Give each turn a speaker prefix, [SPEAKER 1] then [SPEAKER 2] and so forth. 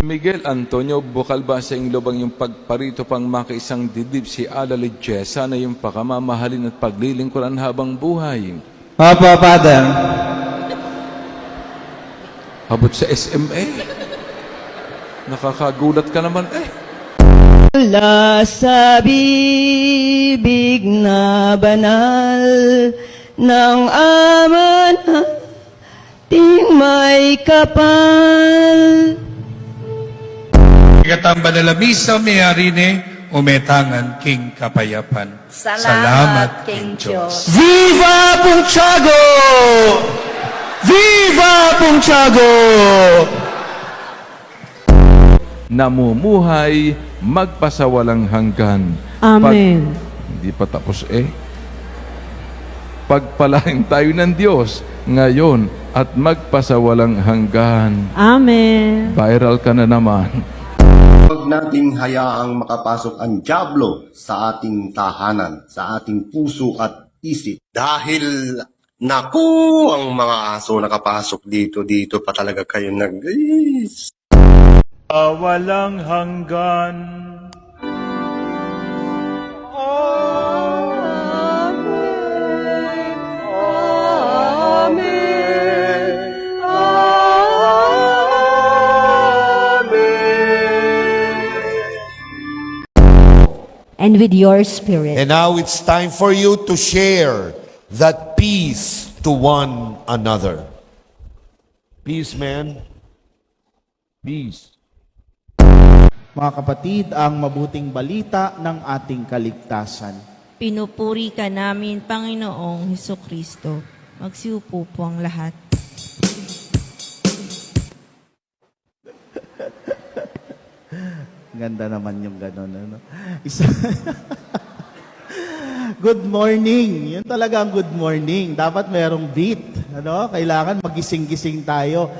[SPEAKER 1] Miguel Antonio, bukal ba sa iyong lubang yung pagparito pang makaisang dibdib si Ala Lidyesa na yung pakamamahalin at paglilingkuran habang buhay?
[SPEAKER 2] Opo, Father.
[SPEAKER 1] Abot sa SMA. Nakakagulat ka naman eh.
[SPEAKER 3] Mula sa bibig na banal ng Ama nating may kapal.
[SPEAKER 4] Ikatamba na lamisa may harine, umetangan king kapayapan.
[SPEAKER 5] Salamat, King Diyos.
[SPEAKER 2] Viva Punchago! Viva Punchago!
[SPEAKER 1] Namumuhay, magpasawalang hanggan.
[SPEAKER 6] Amen.
[SPEAKER 1] Hindi pa tapos eh. Pagpalain tayo ng Diyos ngayon at magpasawalang hanggan.
[SPEAKER 6] Amen.
[SPEAKER 1] Viral ka na naman.
[SPEAKER 7] Huwag nating hayaang makapasok ang dyablo sa ating tahanan, sa ating puso at isip. Dahil, naku, ang mga aso nakapasok dito pa talaga kayo
[SPEAKER 8] walang hanggan.
[SPEAKER 5] And with your spirit.
[SPEAKER 9] And now it's time for you to share that peace to one another. Peace, man. Peace.
[SPEAKER 2] Mga kapatid, ang mabuting balita ng ating kaligtasan.
[SPEAKER 6] Pinupuri ka namin, Panginoong Hesukristo. Magsiupo po ang lahat.
[SPEAKER 2] Ganda naman yung gano'n. Ano? Good morning. Yun talaga ang good morning. Dapat merong beat. Ano? Kailangan magising-gising tayo.